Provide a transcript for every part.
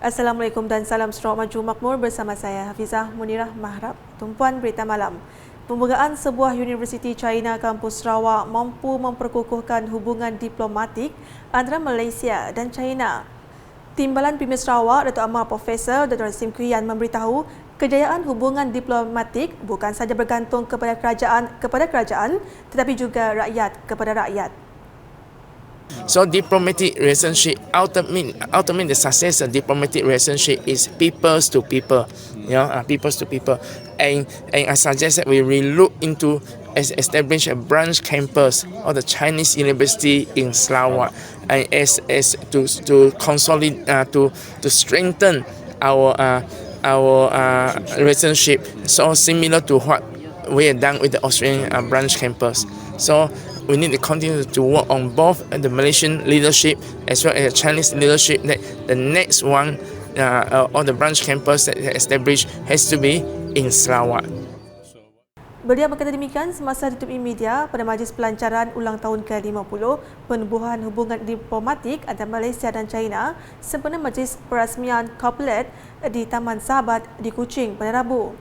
Assalamualaikum dan salam Sarawak Maju Makmur bersama saya Hafizah Munirah Mahrab. Tumpuan berita malam. Pembukaan sebuah Universiti China kampus Sarawak mampu memperkukuhkan hubungan diplomatik antara Malaysia dan China. Timbalan Premier Sarawak Datuk Amar Profesor Dr. Sim Kuiyan memberitahu kejayaan hubungan diplomatik bukan sahaja bergantung kepada kerajaan tetapi juga rakyat kepada rakyat. So diplomatic relationship, ultimate the success of diplomatic relationship is peoples to people, peoples to people. And I suggest that we look into establish a branch campus of the Chinese University in Sarawak, and as to consolidate to strengthen our relationship, so similar to what we have done with the Australian branch campus. So we need to continue to work on both the Malaysian leadership as well as the Chinese leadership. That the next one or the branch campus that established has to be in Sarawak. Beliau berkata demikian semasa ditemui media pada majlis pelancaran ulang tahun ke-50 penubuhan hubungan diplomatik antara Malaysia dan China sempena majlis perasmian Couplet di Taman Sahabat di Kuching pada Rabu.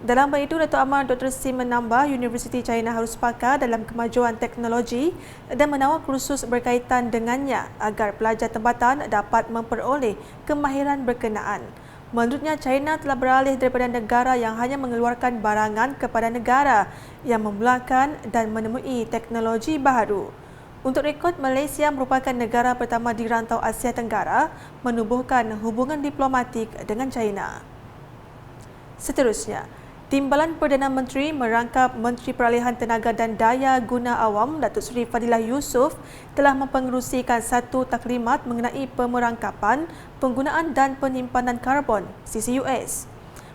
Dalam hal itu, Datuk Amar Dr. Sim menambah Universiti China harus pakar dalam kemajuan teknologi dan menawar kursus berkaitan dengannya agar pelajar tempatan dapat memperoleh kemahiran berkenaan. Menurutnya, China telah beralih daripada negara yang hanya mengeluarkan barangan kepada negara yang membelakang dan menemui teknologi baru. Untuk rekod, Malaysia merupakan negara pertama di rantau Asia Tenggara menubuhkan hubungan diplomatik dengan China. Seterusnya, Timbalan Perdana Menteri merangkap Menteri Peralihan Tenaga dan Daya Guna Awam Datuk Seri Fadilah Yusof telah mempengerusikan satu taklimat mengenai pemerangkapan, penggunaan dan penyimpanan karbon CCUS.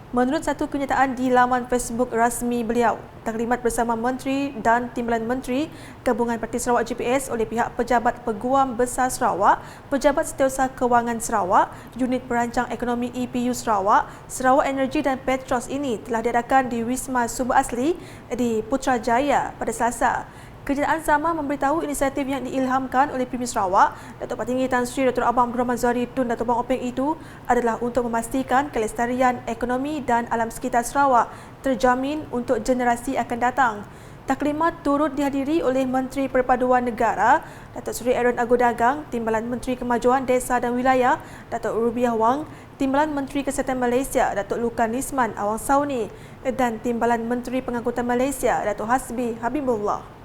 Menurut satu kenyataan di laman Facebook rasmi beliau, taklimat bersama Menteri dan Timbalan Menteri Gabungan Parti Sarawak GPS oleh pihak Pejabat Peguam Besar Sarawak, Pejabat Setiausaha Kewangan Sarawak, Unit Perancang Ekonomi EPU Sarawak, Sarawak Energi dan Petros ini telah diadakan di Wisma Sumber Asli di Putrajaya pada Selasa. Kenyataan sama memberitahu inisiatif yang diilhamkan oleh Premier Sarawak, Datuk Patinggi Tan Sri Dr. Abang Abdul Rahman Zahari Tun Datuk Bang Openg itu adalah untuk memastikan kelestarian ekonomi dan alam sekitar Sarawak terjamin untuk generasi akan datang. Taklimat turut dihadiri oleh Menteri Perpaduan Negara, Datuk Seri Aaron Agodagang, Timbalan Menteri Kemajuan Desa dan Wilayah, Datuk Rubiah Wang, Timbalan Menteri Kesihatan Malaysia, Datuk Lukan Nisman Awang Sauni dan Timbalan Menteri Pengangkutan Malaysia, Datuk Hasbi Habibullah.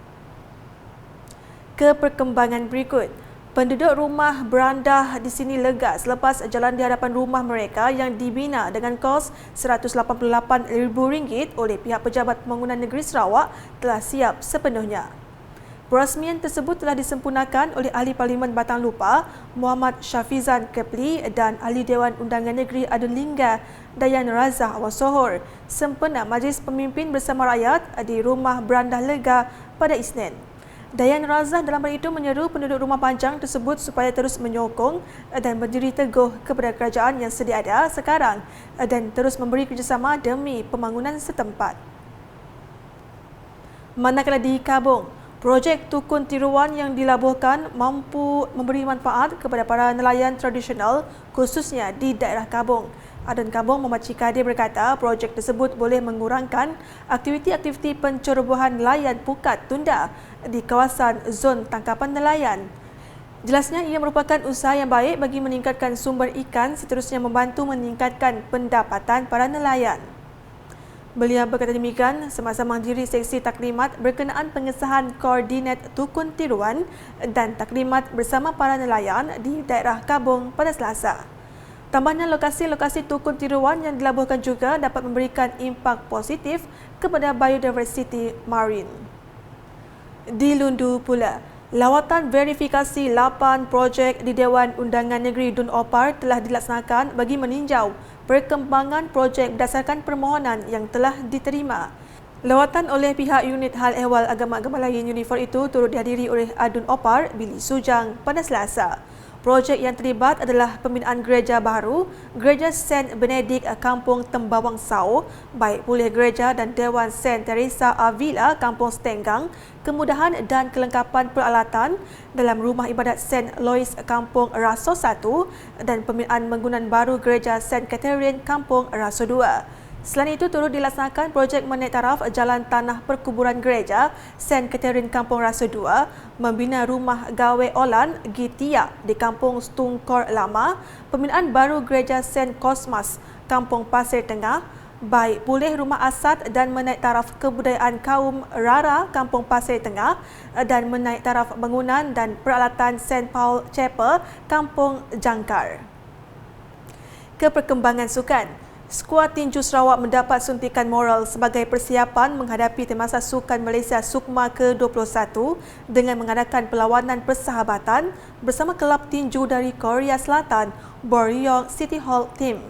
Ke perkembangan berikut, penduduk rumah berandah di sini lega selepas jalan di hadapan rumah mereka yang dibina dengan kos RM188,000 oleh pihak Pejabat Pembangunan Negeri Sarawak telah siap sepenuhnya. Perasmian tersebut telah disempurnakan oleh Ahli Parlimen Batang Lupa Muhammad Syafizan Kepli dan Ahli Dewan Undangan Negeri Adun Lingga Dayan Razah Awasohor sempena Majlis Pemimpin Bersama Rakyat di Rumah Berandah Lega pada Isnin. Dayan Razah dalam hal itu menyeru penduduk rumah panjang tersebut supaya terus menyokong dan berdiri teguh kepada kerajaan yang sedia ada sekarang dan terus memberi kerjasama demi pembangunan setempat. Manakala di Kabong, projek Tukun Tiruan yang dilabuhkan mampu memberi manfaat kepada para nelayan tradisional khususnya di daerah Kabong. Adun Kabong Muhammad Cikadi berkata projek tersebut boleh mengurangkan aktiviti-aktiviti pencerobohan nelayan pukat tunda di kawasan zon tangkapan nelayan. Jelasnya ia merupakan usaha yang baik bagi meningkatkan sumber ikan seterusnya membantu meningkatkan pendapatan para nelayan. Beliau berkata demikian semasa menghadiri seksi taklimat berkenaan pengesahan koordinat Tukun Tiruan dan taklimat bersama para nelayan di daerah Kabong pada Selasa. Tambahnya lokasi-lokasi Tukun Tiruan yang dilabuhkan juga dapat memberikan impak positif kepada biodiversiti marin. Di Lundu pula, lawatan verifikasi 8 projek di Dewan Undangan Negeri Dun Opar telah dilaksanakan bagi meninjau perkembangan projek berdasarkan permohonan yang telah diterima. Lawatan oleh pihak Unit Hal Ehwal Agama-Agama Lain Unifor itu turut dihadiri oleh Adun Opar, Billy Sujang pada Selasa. Projek yang terlibat adalah pembinaan gereja baru, Gereja Saint Benedict Kampung Tembawang Sau, baik pulih gereja dan Dewan Saint Teresa Avila Kampung Stenggang, kemudahan dan kelengkapan peralatan dalam rumah ibadat Saint Louis Kampung Raso 1 dan pembinaan bangunan baru Gereja Saint Catherine Kampung Raso 2. Selain itu, turut dilaksanakan projek menaik taraf jalan tanah perkuburan gereja Saint Catherine Kampung Raso 2, membina rumah gawe Olan Gitia di Kampung Stungkor Lama, pembinaan baru gereja Saint Cosmas Kampung Pasir Tengah, baik pulih rumah asat dan menaik taraf kebudayaan kaum Rara Kampung Pasir Tengah dan menaik taraf bangunan dan peralatan Saint Paul Chapel Kampung Jangkar. Keperkembangan sukan. Skuad tinju Sarawak mendapat suntikan moral sebagai persiapan menghadapi Temasa Sukan Malaysia SUKMA ke-21 dengan mengadakan perlawanan persahabatan bersama kelab tinju dari Korea Selatan, Boryong City Hall Team.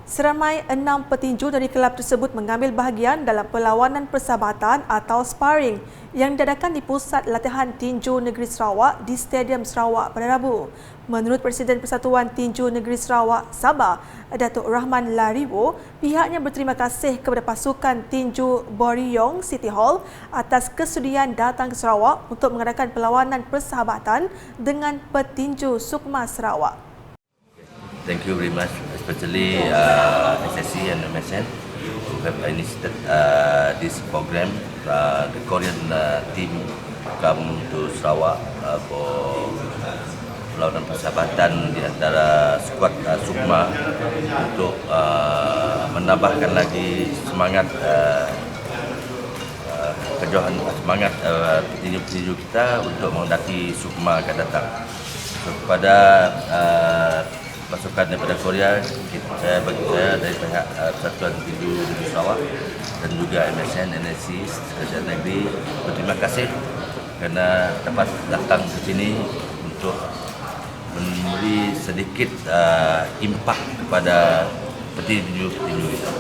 Seramai 6 petinju dari kelab tersebut mengambil bahagian dalam perlawanan persahabatan atau sparring yang diadakan di Pusat Latihan Tinju Negeri Sarawak di Stadium Sarawak pada Rabu. Menurut Presiden Persatuan Tinju Negeri Sarawak Sabah, Datuk Rahman Lariwo, pihaknya berterima kasih kepada pasukan tinju Boryong City Hall atas kesudian datang ke Sarawak untuk mengadakan perlawanan persahabatan dengan petinju SUKMA Sarawak. Thank you very much, especially SSC and MSN who have initiated this program. The Korean team come to Sarawak for perlawanan persahabatan di antara skuad SUKMA untuk menambahkan lagi semangat kejohan semangat petinju-petinju kita untuk menghadapi SUKMA akan datang. So, kepada pasukan daripada Korea, bagi saya dari pihak Persatuan Tinju Negeri Sarawak dan juga MSN, NSC, Sekretariat Negeri, berterima kasih kerana dapat datang ke sini untuk memberi sedikit impak kepada petinju-petinju kita.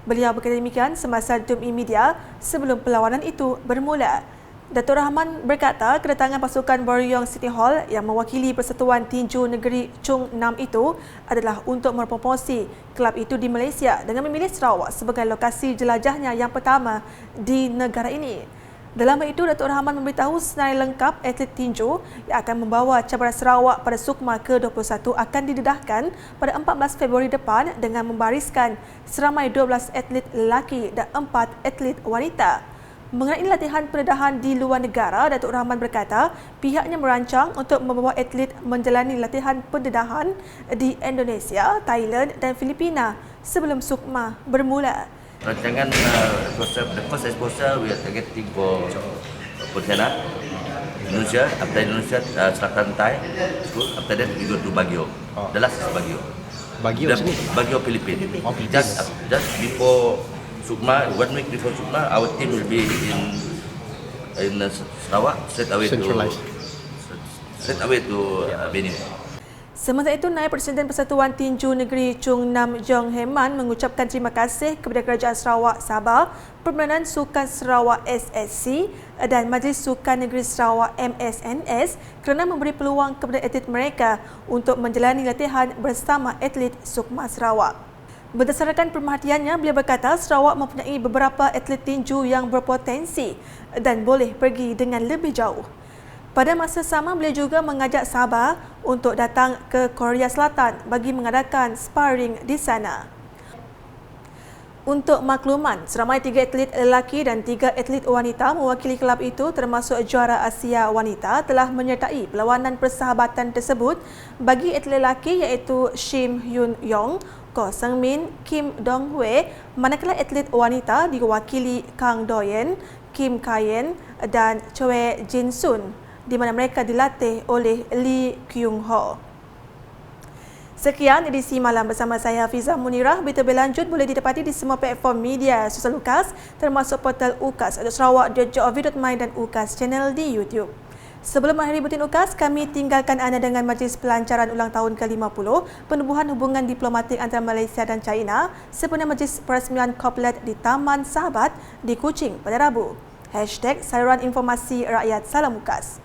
Beliau berkata demikian semasa Zoom e-media sebelum perlawanan itu bermula. Datuk Rahman berkata kedatangan pasukan Boryong City Hall yang mewakili Persatuan Tinju Negeri Chung Nam itu adalah untuk mempromosi kelab itu di Malaysia dengan memilih Sarawak sebagai lokasi jelajahnya yang pertama di negara ini. Dalam hal itu, Datuk Rahman memberitahu senarai lengkap atlet tinju yang akan membawa cabaran Sarawak pada SUKMA ke-21 akan didedahkan pada 14 Februari depan dengan membariskan seramai 12 atlet lelaki dan 4 atlet wanita. Mengenai latihan pendedahan di luar negara, Datuk Rahman berkata pihaknya merancang untuk membawa atlet menjalani latihan pendedahan di Indonesia, Thailand dan Filipina sebelum SUKMA bermula. Rancangan the first exposure we are targeting for Pontianak, Indonesia, after Indonesia, Selatan Thai, after that we go to Baguio. The last is Baguio. Baguio, Philippines. Just before SUKMA, 1 week before SUKMA, our team will be in Sarawak, straight away to Benin. Sementara itu, Naib Presiden Persatuan Tinju Negeri Chung Nam Jong Heman mengucapkan terima kasih kepada Kerajaan Sarawak Sabah, Permandan Sukan Sarawak SSC dan Majlis Sukan Negeri Sarawak MSNS kerana memberi peluang kepada atlet mereka untuk menjalani latihan bersama atlet SUKMA Sarawak. Berdasarkan pemerhatiannya, beliau berkata Sarawak mempunyai beberapa atlet tinju yang berpotensi dan boleh pergi dengan lebih jauh. Pada masa sama, beliau juga mengajak Sabah untuk datang ke Korea Selatan bagi mengadakan sparring di sana. Untuk makluman, seramai 3 atlet lelaki dan 3 atlet wanita mewakili kelab itu termasuk juara Asia Wanita telah menyertai perlawanan persahabatan tersebut bagi atlet lelaki iaitu Shim Hyun Yong, Ko Seung Min, Kim Dong Hwee, manakala atlet wanita diwakili Kang Doyen, Kim Kayen dan Choi Jin Sun, di mana mereka dilatih oleh Lee Kyung Ho. Sekian edisi malam bersama saya Hafizah Munirah. Berita berlanjut boleh didapati di semua platform media sosial UKAS termasuk portal ukas.sarawak.gov.my dan UKAS channel di YouTube. Sebelum mengakhiri buletin UKAS, kami tinggalkan anda dengan Majlis Pelancaran Ulang Tahun ke-50 Penubuhan Hubungan Diplomatik antara Malaysia dan China sempena Majlis Perasmian Koplet di Taman Sahabat di Kuching pada Rabu. #Saluran Informasi Rakyat Salam UKAS.